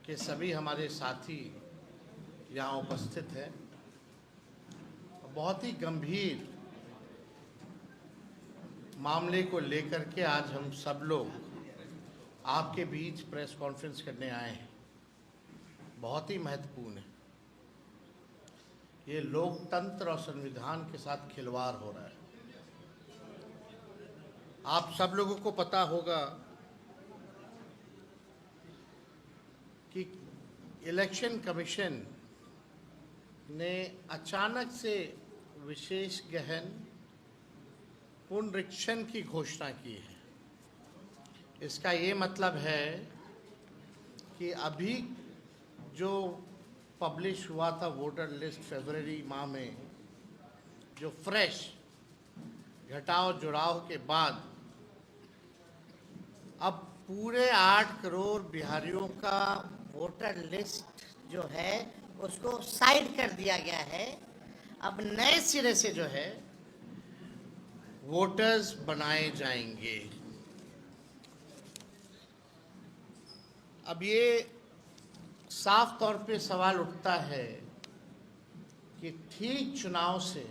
के सभी हमारे साथी यहाँ उपस्थित हैं। बहुत ही गंभीर मामले को लेकर के आज हम सब लोग आपके बीच प्रेस कॉन्फ्रेंस करने आए हैं। बहुत ही महत्वपूर्ण है। ये लोकतंत्र और संविधान के साथ खिलवाड़ हो रहा है। आप सब लोगों को पता होगा कि इलेक्शन कमीशन ने अचानक से विशेष गहन पुनरीक्षण की घोषणा की है। इसका ये मतलब है कि अभी जो पब्लिश हुआ था वोटर लिस्ट फरवरी माह में, जो फ्रेश घटाव जुड़ाव के बाद अब पूरे 8 करोड़ बिहारियों का वोटर लिस्ट जो है उसको साइड कर दिया गया है। अब नए सिरे से जो है वोटर्स बनाए जाएंगे। अब ये साफ तौर पे सवाल उठता है कि ठीक चुनाव से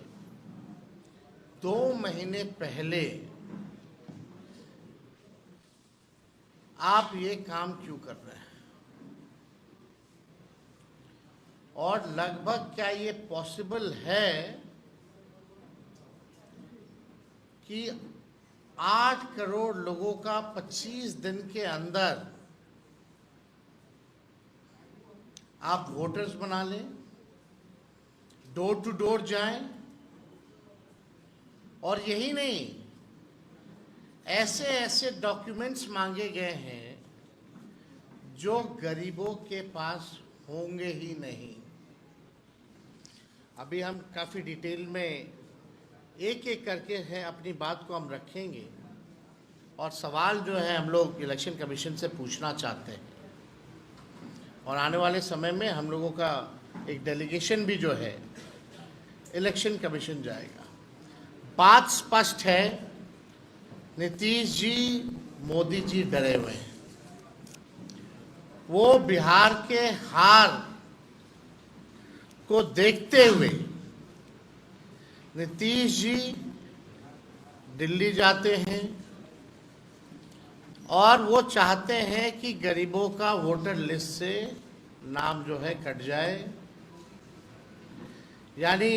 2 महीने पहले आप ये काम क्यों कर रहे हैं, और लगभग क्या ये पॉसिबल है कि 8 करोड़ लोगों का 25 दिन के अंदर आप वोटर्स बना लें, डोर टू डोर जाएं, और यही नहीं, ऐसे ऐसे डॉक्यूमेंट्स मांगे गए हैं जो गरीबों के पास होंगे ही नहीं। अभी हम काफ़ी डिटेल में एक एक करके है अपनी बात को हम रखेंगे, और सवाल जो है हम लोग इलेक्शन कमीशन से पूछना चाहते हैं। और आने वाले समय में हम लोगों का एक डेलीगेशन भी जो है इलेक्शन कमीशन जाएगा। बात स्पष्ट है, नीतीश जी, मोदी जी डरे हुए हैं। वो बिहार के हार को देखते हुए नीतीश जी दिल्ली जाते हैं और वो चाहते हैं कि गरीबों का वोटर लिस्ट से नाम जो है कट जाए। यानी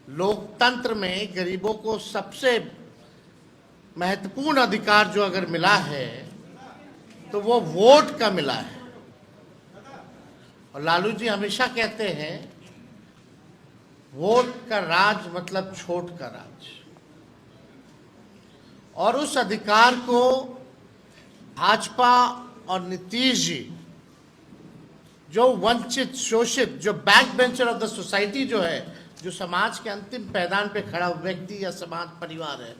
लोकतंत्र में गरीबों को सबसे महत्वपूर्ण अधिकार जो अगर मिला है तो वो वोट का मिला है। और लालू जी हमेशा कहते हैं वोट का राज मतलब छोट का राज, और उस अधिकार को भाजपा और नीतीश जी, जो वंचित, शोषित, जो back bencher of the society जो है, जो समाज के अंतिम पैदान पे खड़ा व्यक्ति या समाज परिवार है,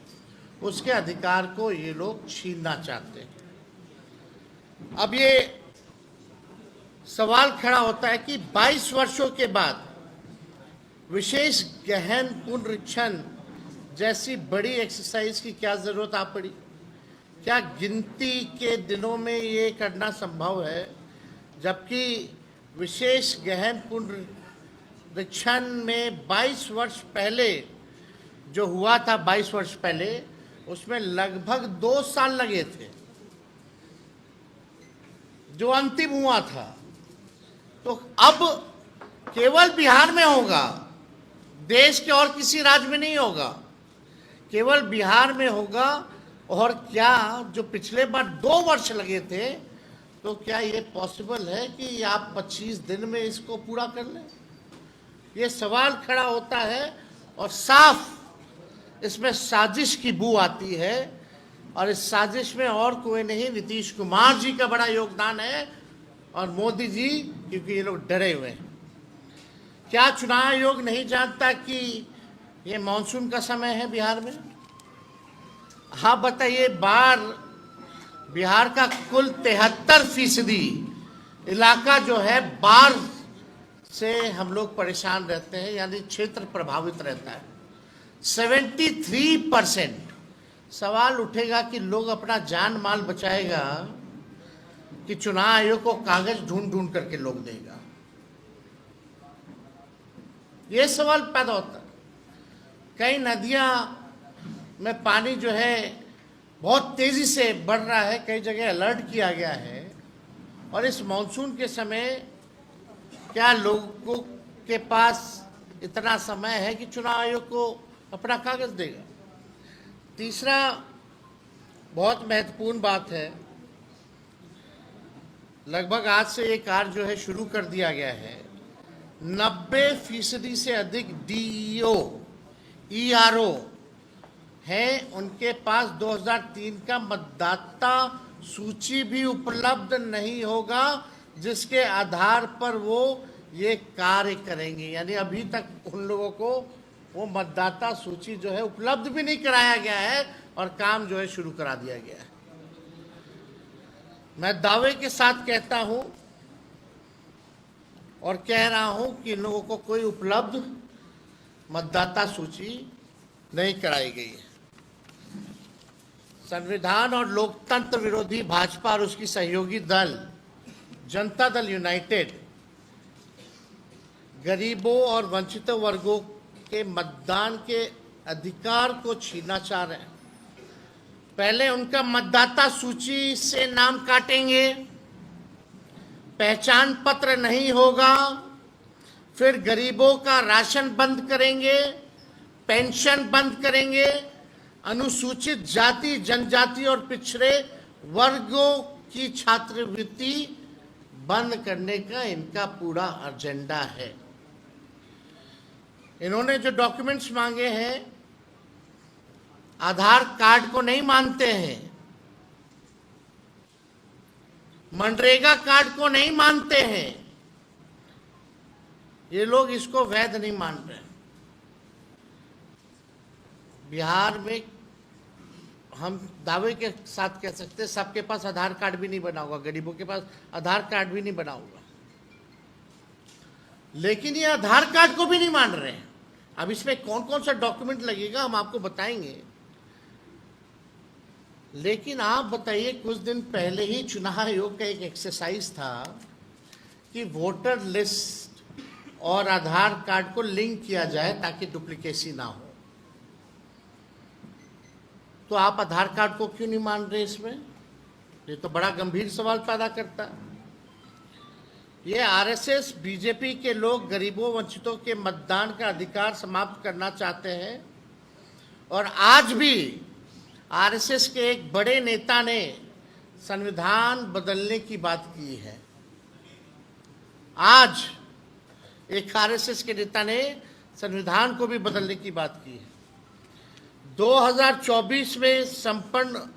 उसके अधिकार को ये लोग छीनना चाहते हैं। अब ये सवाल खड़ा होता है कि 22 वर्षों के बाद विशेष गहन पुनरीक्षण जैसी बड़ी एक्सरसाइज की क्या जरूरत आ पड़ी? क्या गिनती के दिनों में ये करना संभव है, जबकि विशेष गहन पुनरीक्षण में 22 वर्ष पहले जो हुआ था, 22 वर्ष पहले उसमें लगभग 2 साल लगे थे जो अंतिम हुआ था। तो अब केवल बिहार में होगा, देश के और किसी राज्य में नहीं होगा, केवल बिहार में होगा। और क्या जो पिछले बार 2 वर्ष लगे थे, तो क्या ये पॉसिबल है कि आप 25 दिन में इसको पूरा कर लें? ये सवाल खड़ा होता है और साफ इसमें साजिश की बू आती है। और इस साजिश में और कोई नहीं, नीतीश कुमार जी का बड़ा योगदान है और मोदी जी, क्योंकि ये लोग डरे हुए हैं। क्या चुनाव आयोग नहीं जानता कि ये मानसून का समय है बिहार में? हाँ बताइए, बार बिहार का कुल 73% इलाका जो है बाढ़ से हम लोग परेशान रहते हैं, यानी क्षेत्र प्रभावित रहता है। 73%। सवाल उठेगा कि लोग अपना जान माल बचाएगा कि चुनाव आयोग को कागज ढूंढ ढूंढ करके लोग देगा? ये सवाल पैदा होता है। कई नदियां में पानी जो है बहुत तेजी से बढ़ रहा है, कई जगह अलर्ट किया गया है, और इस मानसून के समय क्या लोगों के पास इतना समय है कि चुनाव आयोग को अपना कागज देगा? तीसरा बहुत महत्वपूर्ण बात है, लगभग आज से ये कार्य जो है शुरू कर दिया गया है। 90% से अधिक डीईओ ईआरओ हैं, उनके पास 2003 का मतदाता सूची भी उपलब्ध नहीं होगा जिसके आधार पर वो ये कार्य करेंगे। यानी अभी तक उन लोगों को वो मतदाता सूची जो है उपलब्ध भी नहीं कराया गया है और काम जो है शुरू करा दिया गया है। मैं दावे के साथ कहता हूं और कह रहा हूं कि इन लोगों को कोई उपलब्ध मतदाता सूची नहीं कराई गई है। संविधान और लोकतंत्र विरोधी भाजपा और उसकी सहयोगी दल जनता दल यूनाइटेड गरीबों और वंचित वर्गों के मतदान के अधिकार को छीनना चाह रहे हैं। पहले उनका मतदाता सूची से नाम काटेंगे, पहचान पत्र नहीं होगा, फिर गरीबों का राशन बंद करेंगे, पेंशन बंद करेंगे, अनुसूचित जाति जनजाति और पिछड़े वर्गों की छात्रवृत्ति बंद करने का इनका पूरा एजेंडा है। इन्होंने जो डॉक्यूमेंट्स मांगे हैं, आधार कार्ड को नहीं मानते हैं, मनरेगा कार्ड को नहीं मानते हैं, ये लोग इसको वैध नहीं मान रहे। बिहार में हम दावे के साथ कह सकते हैं सबके पास आधार कार्ड भी नहीं बना होगा, गरीबों के पास आधार कार्ड भी नहीं बना होगा, लेकिन ये आधार कार्ड को भी नहीं मान रहे हैं। अब इसमें कौन कौन सा डॉक्यूमेंट लगेगा हम आपको बताएंगे, लेकिन आप बताइए, कुछ दिन पहले ही चुनाव आयोग का एक एक्सरसाइज था कि वोटर लिस्ट और आधार कार्ड को लिंक किया जाए ताकि डुप्लीकेसी ना हो। तो आप आधार कार्ड को क्यों नहीं मान रहे इसमें? ये तो बड़ा गंभीर सवाल पैदा करता है। ये आरएसएस बीजेपी के लोग गरीबों वंचितों के मतदान का अधिकार समाप्त करना चाहते हैं, और आज भी आरएसएस के एक बड़े नेता ने संविधान बदलने की बात की है। आज एक आरएसएस के नेता ने संविधान को भी बदलने की बात की है। 2024 में संपन्न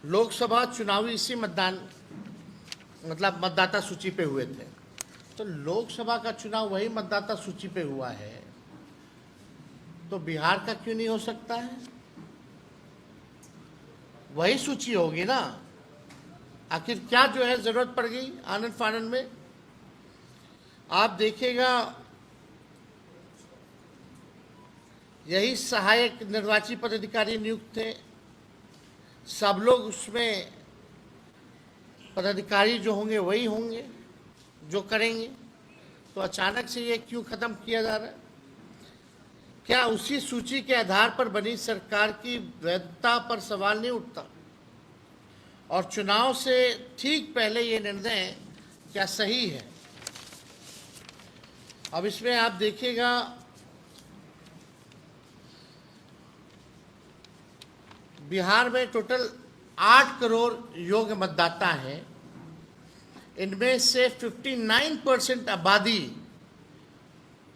लोकसभा चुनावी इसी मतदाता सूची पे हुए थे। तो लोकसभा का चुनाव वही मतदाता सूची पे हुआ है, तो बिहार का क्यों नहीं हो सकता है? वही सूची होगी ना। आखिर क्या जो है जरूरत पड़ गई आनंद फानंद में? आप देखिएगा, यही सहायक निर्वाची पदाधिकारी नियुक्त थे, सब लोग उसमें पदाधिकारी जो होंगे वही होंगे जो करेंगे। तो अचानक से ये क्यों खत्म किया जा रहा है? क्या उसी सूची के आधार पर बनी सरकार की वैधता पर सवाल नहीं उठता? और चुनाव से ठीक पहले ये निर्णय क्या सही है? अब इसमें आप देखिएगा, बिहार में टोटल 8 करोड़ योग्य मतदाता हैं। इनमें से 59% आबादी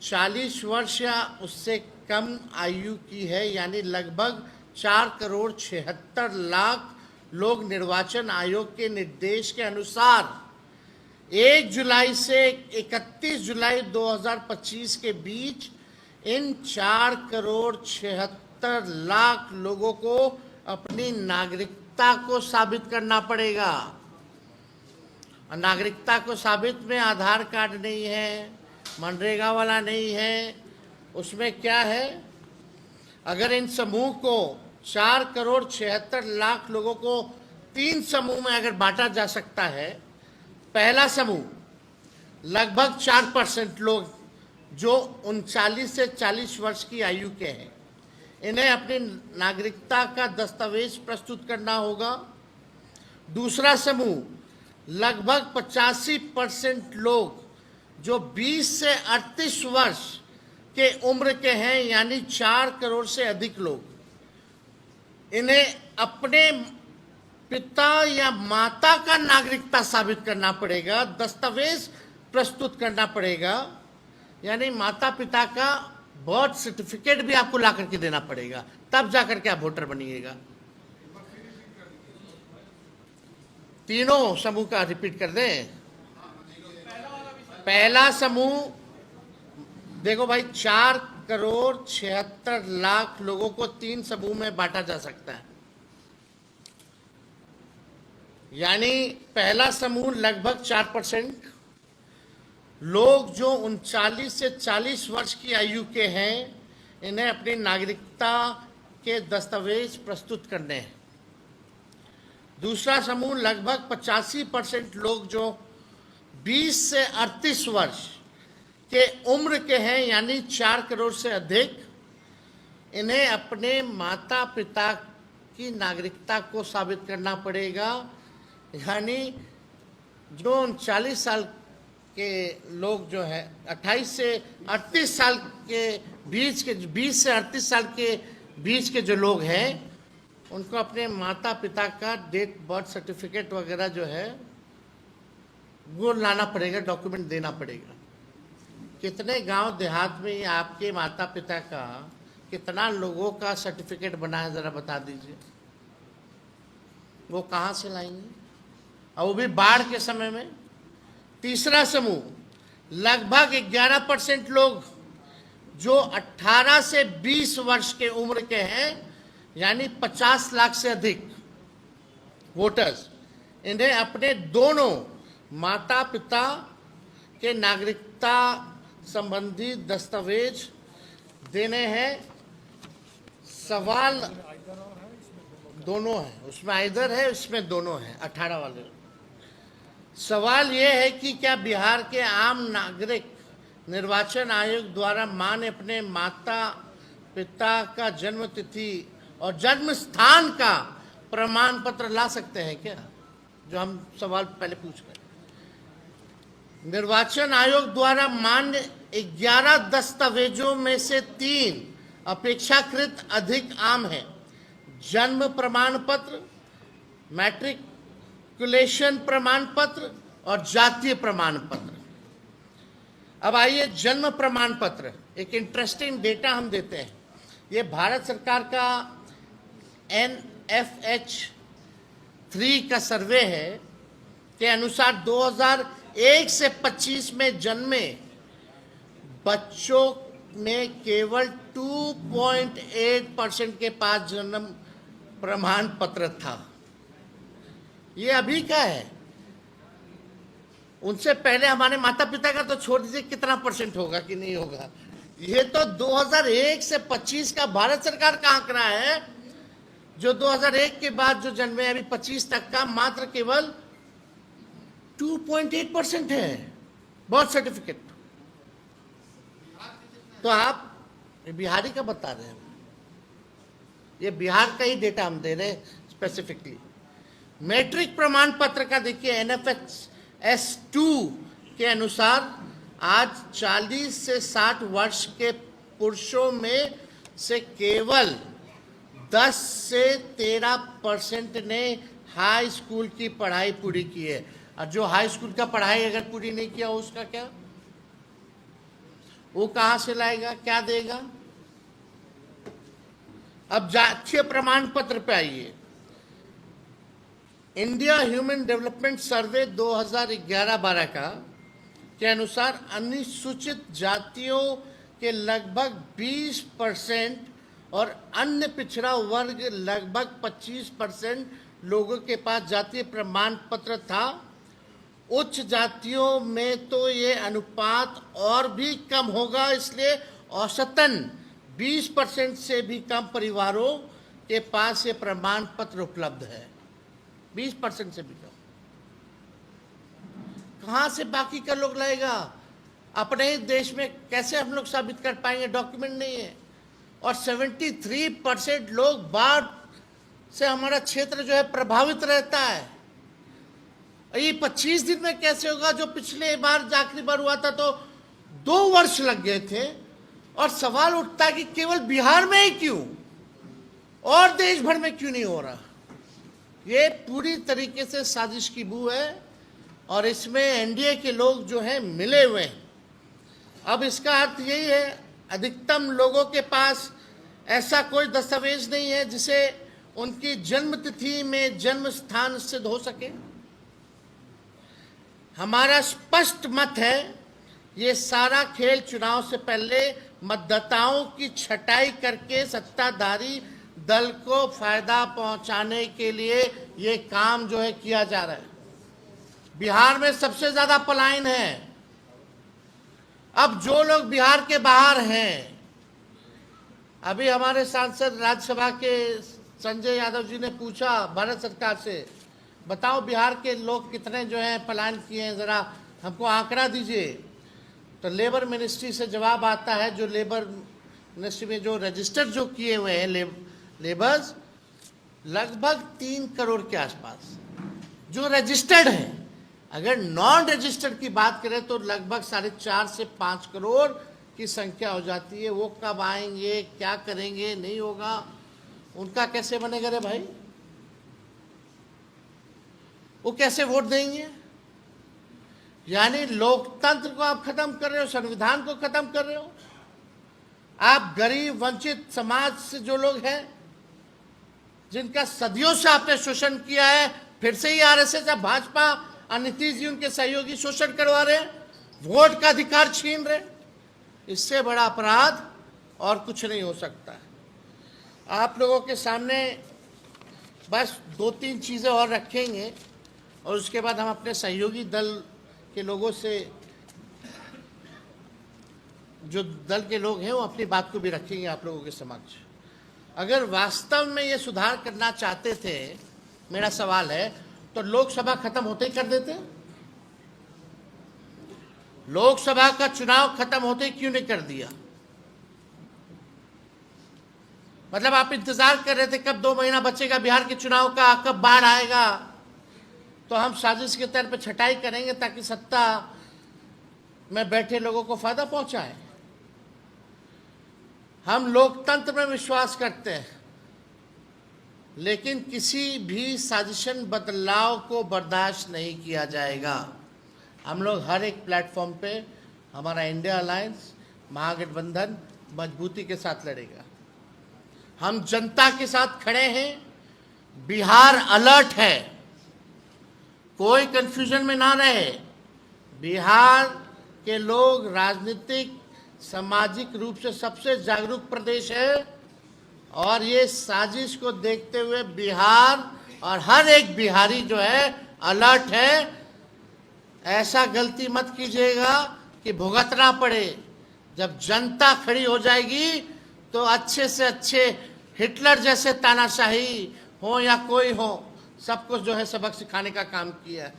40 वर्ष या उससे कम आयु की है, यानी लगभग 4 करोड़ 76 लाख लोग निर्वाचन आयोग के निर्देश के अनुसार 1 जुलाई से 31 जुलाई 2025 के बीच इन 4 करोड़ 76 लाख लोगों को अपनी नागरिकता को साबित करना पड़ेगा। और नागरिकता को साबित में आधार कार्ड नहीं है, मनरेगा वाला नहीं है, उसमें क्या है? अगर इन समूह को 4 करोड़ 76 लाख लोगों को 3 समूह में अगर बांटा जा सकता है पहला समूह लगभग 4% लोग जो 39 से 40 वर्ष की आयु के हैं, इन्हें अपनी नागरिकता का दस्तावेज प्रस्तुत करना होगा। दूसरा समूह लगभग 85% लोग जो 20 से 38 वर्ष के उम्र के हैं, यानी 4 करोड़ से अधिक लोग, इन्हें अपने पिता या माता का नागरिकता साबित करना पड़ेगा, दस्तावेज प्रस्तुत करना पड़ेगा, यानी माता पिता का बर्थ सर्टिफिकेट भी आपको ला करके देना पड़ेगा, तब जाकर के आप वोटर बनिएगा। तीनों समूह का रिपीट कर दें। पहला समूह देखो भाई, 4 करोड़ 76 लाख लोगों को 3 समूह में बांटा जा सकता है। यानी पहला समूह लगभग 4% लोग जो 39 से 40 वर्ष की आयु के हैं, इन्हें अपनी नागरिकता के दस्तावेज प्रस्तुत करने हैं। दूसरा समूह लगभग 85% लोग जो 20 से 38 वर्ष के उम्र के हैं, यानी 4 करोड़ से अधिक, इन्हें अपने माता पिता की नागरिकता को साबित करना पड़ेगा। यानी जो 39 साल के लोग जो है 28 से 38 साल के बीच के, 20 से 38 साल के बीच के जो लोग हैं, उनको अपने माता पिता का डेट बर्थ सर्टिफिकेट वगैरह जो है वो लाना पड़ेगा, डॉक्यूमेंट देना पड़ेगा। कितने गांव देहात में आपके माता पिता का, कितना लोगों का सर्टिफिकेट बना है, ज़रा बता दीजिए। वो कहाँ से लाएंगे, और वो भी बाढ़ के समय में। तीसरा समूह लगभग 11% लोग जो 18 से 20 वर्ष के उम्र के हैं, यानी 50 लाख से अधिक वोटर्स, इन्हें अपने दोनों माता पिता के नागरिकता संबंधी दस्तावेज देने हैं। सवाल दोनों है, उसमें आइदर है, इसमें दोनों है, 18 वाले। सवाल यह है कि क्या बिहार के आम नागरिक निर्वाचन आयोग द्वारा मान्य अपने माता पिता का जन्म तिथि और जन्म स्थान का प्रमाण पत्र ला सकते हैं क्या? जो हम सवाल पहले पूछ रहे। निर्वाचन आयोग द्वारा मान्य 11 दस्तावेजों में से 3 अपेक्षाकृत अधिक आम है: जन्म प्रमाण पत्र, मैट्रिकुलेशन प्रमाण पत्र और जातीय प्रमाण पत्र। अब आइए, जन्म प्रमाण पत्र, एक इंटरेस्टिंग डेटा हम देते हैं। ये भारत सरकार का NFH 3 का सर्वे है के अनुसार 2001 से 25 में जन्मे बच्चों में केवल 2.8% के पास जन्म प्रमाण पत्र था। ये अभी का है, उनसे पहले हमारे माता पिता का तो छोड़ दीजिए, कितना % होगा कि नहीं होगा। ये तो 2001 से 25 का भारत सरकार का आंकड़ा है। जो 2001 के बाद जो जन्मे अभी 25 तक का मात्र केवल 2.8% है बर्थ सर्टिफिकेट। तो आप बिहारी का बता रहे हैं, ये बिहार का ही डेटा हम दे रहे हैं स्पेसिफिकली। मैट्रिक प्रमाण पत्र का देखिए, NFS 2 के अनुसार आज 40 से 60 वर्ष के पुरुषों में से केवल 10 से 13% ने हाई स्कूल की पढ़ाई पूरी की है। और जो हाई स्कूल का पढ़ाई अगर पूरी नहीं किया उसका क्या, वो कहाँ से लाएगा, क्या देगा? अब जातीय प्रमाण पत्र पे आइए। इंडिया ह्यूमन डेवलपमेंट सर्वे 2011-12 का के अनुसार अनुसूचित जातियों के लगभग 20% और अन्य पिछड़ा वर्ग लगभग 25% लोगों के पास जातीय प्रमाण पत्र था। उच्च जातियों में तो ये अनुपात और भी कम होगा, इसलिए औसतन 20% से भी कम परिवारों के पास ये प्रमाण पत्र उपलब्ध है। 20% से भी कम। कहाँ से बाकी का लोग लाएगा? अपने ही देश में कैसे हम लोग साबित कर पाएंगे? डॉक्यूमेंट नहीं है। और 73% लोग बाढ़ से हमारा क्षेत्र जो है प्रभावित रहता है। ये 25 दिन में कैसे होगा? जो पिछले बार आखिरी बार हुआ था तो 2 वर्ष लग गए थे। और सवाल उठता है कि केवल बिहार में ही क्यों, और देश भर में क्यों नहीं हो रहा? ये पूरी तरीके से साजिश की बू है और इसमें एनडीए के लोग जो हैं मिले हुए हैं। अब इसका अर्थ यही है, अधिकतम लोगों के पास ऐसा कोई दस्तावेज नहीं है जिसे उनकी जन्म तिथि में जन्म स्थान सिद्ध हो सके। हमारा स्पष्ट मत है, ये सारा खेल चुनाव से पहले मतदाताओं की छटाई करके सत्ताधारी दल को फायदा पहुंचाने के लिए ये काम जो है किया जा रहा है। बिहार में सबसे ज्यादा पलायन है। अब जो लोग बिहार के बाहर हैं, अभी हमारे सांसद राज्यसभा के संजय यादव जी ने पूछा भारत सरकार से, बताओ बिहार के लोग कितने जो हैं पलायन किए हैं, जरा हमको आंकड़ा दीजिए। तो लेबर मिनिस्ट्री से जवाब आता है, जो लेबर मिनिस्ट्री में जो रजिस्टर जो किए हुए हैं लेबर्स, लगभग 3 करोड़ के आसपास जो रजिस्टर्ड हैं। अगर नॉन रजिस्टर्ड की बात करें तो लगभग 4.5 से 5 करोड़ की संख्या हो जाती है। वो कब आएंगे, क्या करेंगे, नहीं होगा, उनका कैसे बनेगा रे भाई? वो कैसे वोट देंगे? यानी लोकतंत्र को आप खत्म कर रहे हो, संविधान को खत्म कर रहे हो। आप गरीब वंचित समाज से जो लोग हैं, जिनका सदियों से आपने शोषण किया है, फिर से ही आरएसएस या भाजपा और नीतीश जी उनके सहयोगी शोषण करवा रहे हैं, वोट का अधिकार छीन रहे। इससे बड़ा अपराध और कुछ नहीं हो सकता है। आप लोगों के सामने बस 2-3 चीज़ें और रखेंगे और उसके बाद हम अपने सहयोगी दल के लोगों से, जो दल के लोग हैं, वो अपनी बात को भी रखेंगे आप लोगों के समक्ष। अगर वास्तव में ये सुधार करना चाहते थे, मेरा सवाल है, तो लोकसभा खत्म होते ही कर देते? लोकसभा का चुनाव खत्म होते ही क्यों नहीं कर दिया? मतलब आप इंतजार कर रहे थे कब 2 महीना बचेगा बिहार के चुनाव का, कब बाढ़ आएगा तो हम साजिश के तौर पे छटाई करेंगे ताकि सत्ता में बैठे लोगों को फायदा पहुंचाएं। हम लोकतंत्र में विश्वास करते हैं, लेकिन किसी भी साजिशन बदलाव को बर्दाश्त नहीं किया जाएगा। हम लोग हर एक प्लेटफॉर्म पे हमारा इंडिया अलायंस महागठबंधन मजबूती के साथ लड़ेगा। हम जनता के साथ खड़े हैं। बिहार अलर्ट है, कोई कंफ्यूजन में ना रहे। बिहार के लोग राजनीतिक सामाजिक रूप से सबसे जागरूक प्रदेश है और ये साजिश को देखते हुए बिहार और हर एक बिहारी जो है अलर्ट है। ऐसा गलती मत कीजिएगा कि भुगतना पड़े। जब जनता खड़ी हो जाएगी तो अच्छे से अच्छे हिटलर जैसे तानाशाही हो या कोई हो, सबको जो है सबक सिखाने का काम किया है।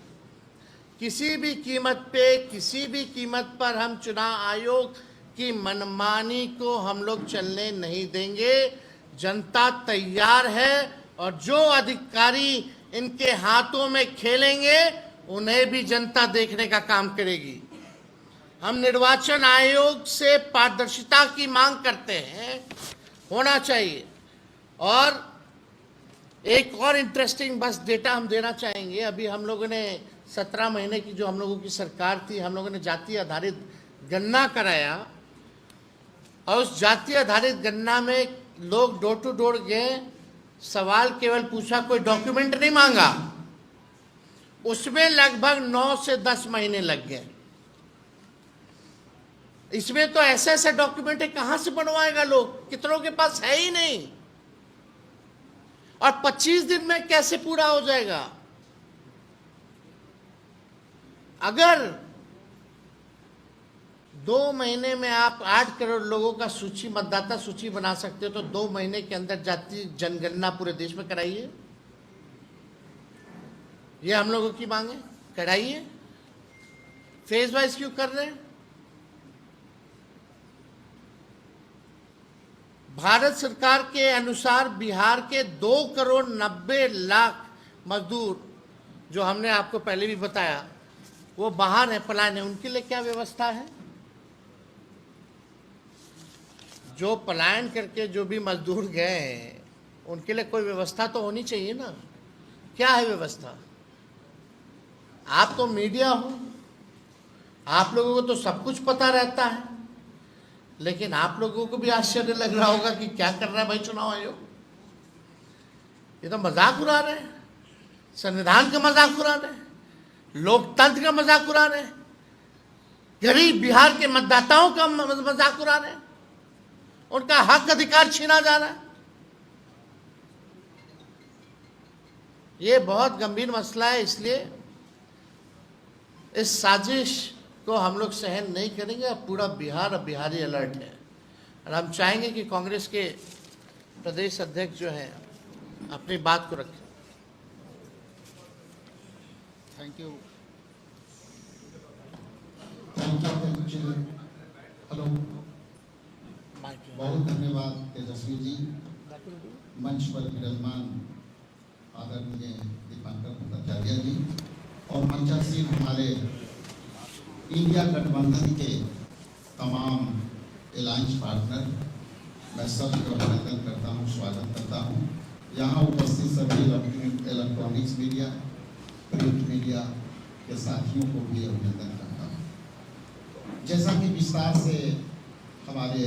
किसी भी कीमत पे, किसी भी कीमत पर हम चुनाव आयोग की मनमानी को हम लोग चलने नहीं देंगे। जनता तैयार है और जो अधिकारी इनके हाथों में खेलेंगे उन्हें भी जनता देखने का काम करेगी। हम निर्वाचन आयोग से पारदर्शिता की मांग करते हैं, होना चाहिए। और एक और इंटरेस्टिंग बस डेटा हम देना चाहेंगे। अभी हम लोगों ने 17 महीने की जो हम लोगों की सरकार थी, हम लोगों ने जाति आधारित गणना कराया और उस जाति आधारित गणना में लोग डोर टू डोर गए, सवाल केवल पूछा, कोई डॉक्यूमेंट नहीं मांगा। उसमें लगभग 9 से 10 महीने लग गए। इसमें तो ऐसे ऐसे डॉक्यूमेंट कहां से बनवाएगा लोग, कितनों के पास है ही नहीं। और 25 दिन में कैसे पूरा हो जाएगा? अगर 2 महीने में आप 8 करोड़ लोगों का सूची, मतदाता सूची बना सकते हो, तो 2 महीने के अंदर जाति जनगणना पूरे देश में कराइए। ये हम लोगों की मांग है, कराइए। फेज वाइज क्यों कर रहे हैं? भारत सरकार के अनुसार बिहार के 2,90,00,000 मजदूर, जो हमने आपको पहले भी बताया, वो बाहर है, पलायन है। उनके लिए क्या व्यवस्था है? जो पलायन करके जो भी मजदूर गए हैं, उनके लिए कोई व्यवस्था तो होनी चाहिए ना। क्या है व्यवस्था? आप तो मीडिया हो, आप लोगों को तो सब कुछ पता रहता है, लेकिन आप लोगों को भी आश्चर्य लग रहा होगा कि क्या कर रहा है भाई चुनाव आयोग। ये तो मजाक उड़ा रहे हैं, संविधान का मजाक उड़ा रहे हैं, लोकतंत्र का मजाक उड़ा रहे हैं, गरीब बिहार के मतदाताओं का मजाक उड़ा रहे हैं, उनका हक अधिकार छीना जा रहा है। ये बहुत गंभीर मसला है, इसलिए इस साजिश को हम लोग सहन नहीं करेंगे। अब पूरा बिहार अब बिहारी अलर्ट है, और हम चाहेंगे कि कांग्रेस के प्रदेश अध्यक्ष जो हैं अपनी बात को रखें। Thank you. हेलो, बहुत धन्यवाद तेजस्वी जी। मंच पर विराजमान आदरणीय दीपांकर भट्टाचार्य जी और मंचासीन हमारे इंडिया गठबंधन के तमाम अलायंस पार्टनर, मैं सबका अभिनंदन करता हूं, स्वागत करता हूं। यहाँ उपस्थित सभी इलेक्ट्रॉनिक्स मीडिया, प्रिंट मीडिया के साथियों को भी अभिनंदन करता हूं। जैसा कि विस्तार से हमारे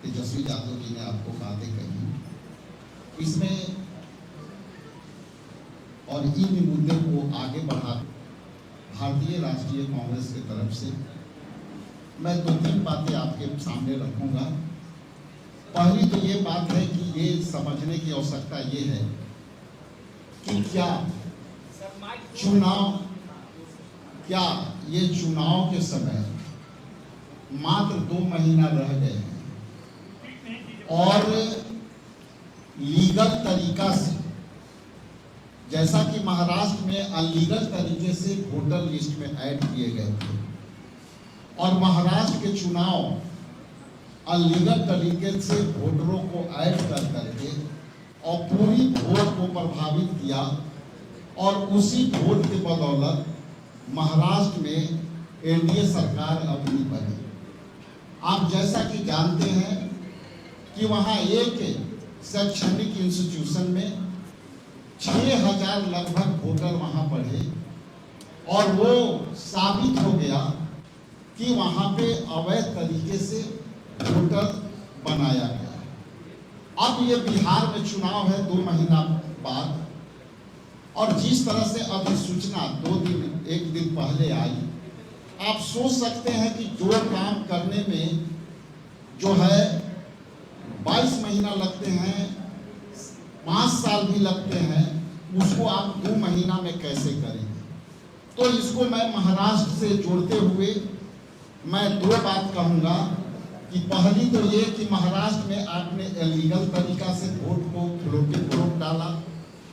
तेजस्वी यादव जी ने आपको बातें कही, इसमें और इन मुद्दे को आगे बढ़ा भारतीय राष्ट्रीय कांग्रेस की तरफ से मैं 2-3 बातें आपके सामने रखूंगा। पहली तो ये बात है कि ये समझने की आवश्यकता ये है कि क्या ये चुनाव के समय मात्र 2 महीना रह गए हैं और लीगल तरीका से, जैसा कि महाराष्ट्र में अनलीगल तरीके से वोटर लिस्ट में ऐड किए गए थे और महाराष्ट्र के चुनाव अनलीगल तरीके से वोटरों को ऐड कर करके और पूरी वोट को प्रभावित किया, और उसी वोट के बदौलत महाराष्ट्र में एनडीए सरकार अपनी बनी। आप जैसा कि जानते हैं कि वहाँ एक शैक्षणिक इंस्टीट्यूशन में 6,000 लगभग वोटर वहां पढ़े और वो साबित हो गया कि वहां पे अवैध तरीके से वोटर बनाया गया। अब ये बिहार में चुनाव है 2 महीना बाद, और जिस तरह से अधिसूचना 1 दिन पहले आई, आप सोच सकते हैं कि जो काम करने में जो है 22 महीना लगते हैं, 5 साल भी लगते हैं, उसको आप 2 महीना में कैसे करेंगे। तो इसको मैं महाराष्ट्र से जोड़ते हुए मैं 2 बात कहूंगा कि पहली तो ये कि महाराष्ट्र में आपने इलीगल तरीका से वोट को फ्लोटिंग वोट डाला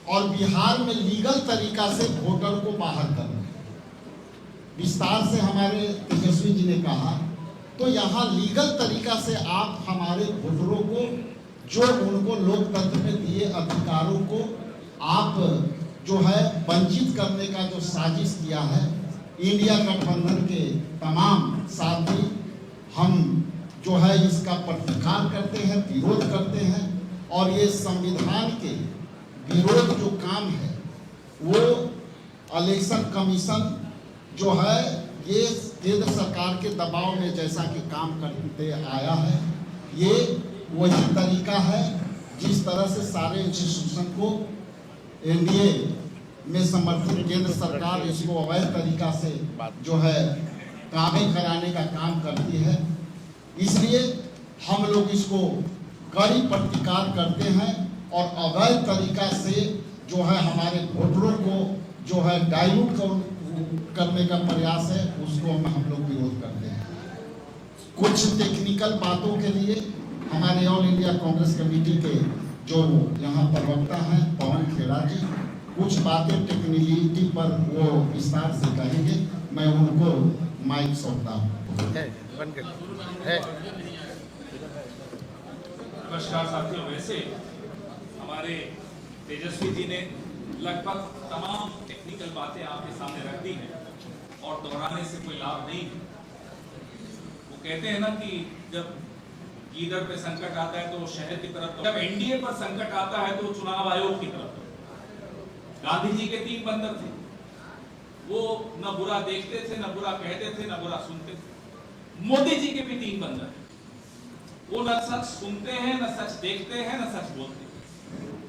और बिहार में लीगल तरीका से वोटर को बाहर करना। विस्तार से हमारे तेजस्वी जी ने कहा, तो यहाँ लीगल तरीका से आप हमारे वोटरों को, जो उनको लोकतंत्र में दिए अधिकारों को आप जो है वंचित करने का जो साजिश किया है, इंडिया गठबंधन के तमाम साथी हम जो है इसका प्रतिकार करते हैं, विरोध करते हैं, और ये संविधान के विरोध जो काम है वो इलेक्शन कमीशन जो है ये केंद्र सरकार के दबाव में जैसा कि काम करते आया है, ये वही तरीका है जिस तरह से सारे इंस्टीट्यूशन को एनडीए में समर्थित केंद्र सरकार इसको अवैध तरीका से जो है काबिल कराने का काम करती है। इसलिए हम लोग इसको कड़ी प्रतिकार करते हैं और अवैध तरीका से जो है हमारे वोटरों को जो है डाइल्यूट करने का प्रयास है, उसको हम लोग विरोध करते हैं। कुछ टेक्निकल बातों के लिए हमारे ऑल इंडिया कांग्रेस कमेटी के जो यहाँ प्रवक्ता हैं पवन खेड़ा जी कुछ बातें टेक्निकलिटी पर वो विस्तार से कहेंगे। मैं उनको माइक सौंपता हूँ। है बंद कर है। नमस्कार साथियों, वैसे हमारे तेजस्वी जी ने लगभग तमाम टेक्निकल बातें आपके सामने रख दी हैं और दोहराने से कोई लाभ नहीं है। वो कहते हैं ना कि जब गीदड़ पे संकट आता है तो वो शहर की तरफ, जब एनडीए पर संकट आता है तो चुनाव आयोग की तरफ। गांधी जी के 3 बंदर थे, वो न बुरा देखते थे, न बुरा कहते थे, न बुरा सुनते थे। मोदी जी के भी 3 बंदर हैं, वो न सच सुनते हैं, न सच देखते हैं, न सच बोलते हैं।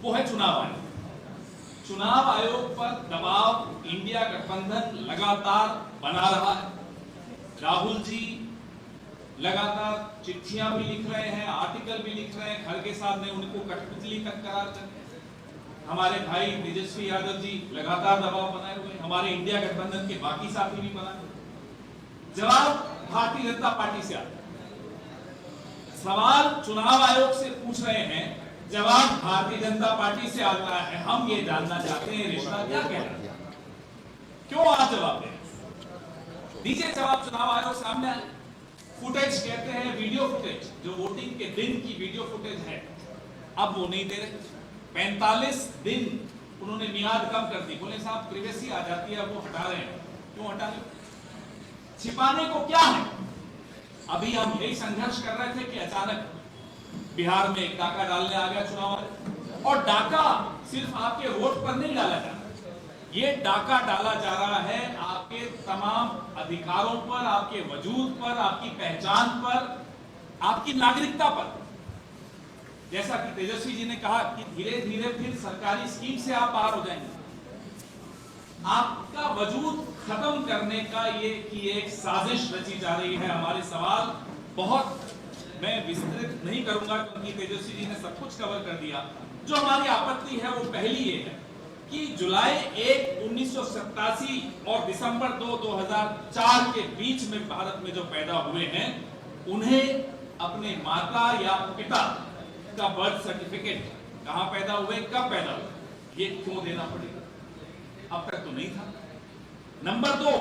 वो है चुनाव आयोग। चुनाव आयोग पर दबाव इंडिया गठबंधन लगातार बना रहा है। राहुल जी लगातार चिट्ठियां भी लिख रहे हैं, आर्टिकल भी लिख रहे हैं, खड़गे साहब ने उनको कठपुतली तक करार कर, हमारे भाई तेजस्वी यादव जी लगातार दबाव बनाए हुए, हमारे इंडिया गठबंधन के बाकी साथी भी बनाए। जवाब भारतीय जनता पार्टी से आता है। सवाल चुनाव आयोग से पूछ रहे हैं, जवाब भारतीय जनता पार्टी से आता है। हम ये जानना चाहते हैं रिश्ता क्या कह रहा है, क्यों आप जवाब दें? दीजिए जवाब। चुनाव आयोग सामने आए, फुटेज कहते हैं, वीडियो फुटेज, जो वोटिंग के दिन की वीडियो फुटेज है, अब वो नहीं दे रहे। 45 दिन उन्होंने मियाद कम कर दी। बोले साहब प्रिवेसी आ जाती है, वो हटा रहे हैं। क्यों हटा रहे? छिपाने को क्या है? अभी हम यही संघर्ष कर रहे थे कि अचानक बिहार में एक डाका डालने आ गया चुनाव आयोग। और डाका सिर्फ आपके वोट पर नहीं डाला जा रहा, ये डाका डाला जा रहा है आपके तमाम अधिकारों पर, आपके वजूद पर, आपकी पहचान पर, आपकी नागरिकता पर। जैसा कि तेजस्वी जी ने कहा कि धीरे धीरे फिर सरकारी स्कीम से आप बाहर हो जाएंगे। आपका वजूद खत्म करने का ये कि एक साजिश रची जा रही है। हमारे सवाल बहुत मैं विस्तृत नहीं करूंगा क्योंकि तेजस्वी जी ने सब कुछ कवर कर दिया। जो हमारी आपत्ति है वो पहली ये है कि जुलाई 1, 1987 और दिसंबर 2, 2004 के बीच में भारत में जो पैदा हुए हैं, उन्हें अपने माता या पिता का बर्थ सर्टिफिकेट, कहां पैदा हुए, कब पैदा हुए, ये क्यों देना पड़ेगा? अब तक तो नहीं था। नंबर 2,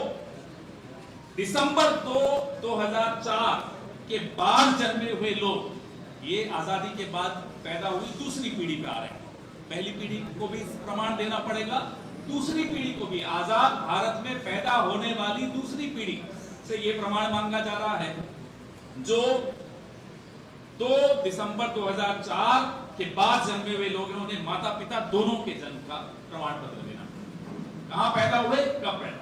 दिसंबर 2, 2004 के बाद जन्मे हुए लोग, ये आजादी के बाद पैदा हुई दूसरी पीढ़ी पे आ रहे हैं। पहली पीढ़ी को भी प्रमाण देना पड़ेगा, दूसरी पीढ़ी को भी। आजाद भारत में पैदा होने वाली दूसरी पीढ़ी से ये प्रमाण मांगा जा रहा है। जो 2 दिसंबर 2004 के बाद जन्मे हुए लोग हैं, उन्हें माता पिता दोनों के जन्म का प्रमाण पत्र देना, कहां पैदा हुए, कब पैदा,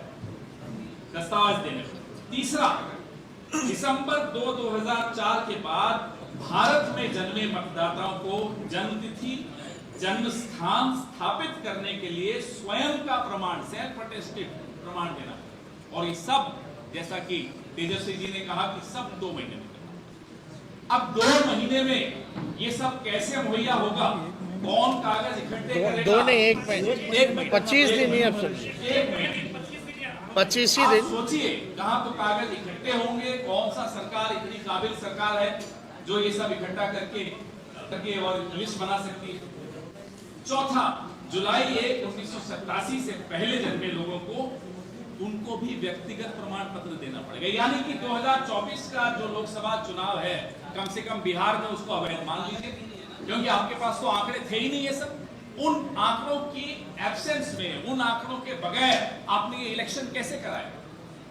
दस्तावेज देने। तीसरा, दिसंबर 2, 2004 के बाद भारत में जन्मे मतदाताओं को जन्मतिथि, जन्म स्थान स्थापित करने के लिए स्वयं का प्रमाण, सेल्फ अटेस्टेड प्रमाण देना। और ये सब, जैसा कि तेजस्वी जी ने कहा कि सब 2 महीने में। अब 2 महीने में ये सब कैसे मुहैया होगा? कौन कागज इकट्ठे करेगा? 2 नहीं, 1 महीने, 25 दिन ही अब सब, 1 महीने 25 ही दिन। सोचिए कहां तो कागज इकट्ठे होंगे, कौन सा सरकार इतनी काबिल सरकार है जो ये सब इकट्ठा करके और लिस्ट बना सकती है। चौथा, जुलाई 1, 1987 से पहले जन्मे लोगों को, उनको भी व्यक्तिगत प्रमाण पत्र देना पड़ेगा। यानी कि 2024 का जो लोकसभा चुनाव है, कम से कम बिहार में उसको अवैध मान लीजिए, क्योंकि आपके पास तो आंकड़े थे ही नहीं। ये सब उन आंकड़ों की एब्सेंस में, उन आंकड़ों के बगैर आपने ये इलेक्शन कैसे कराया?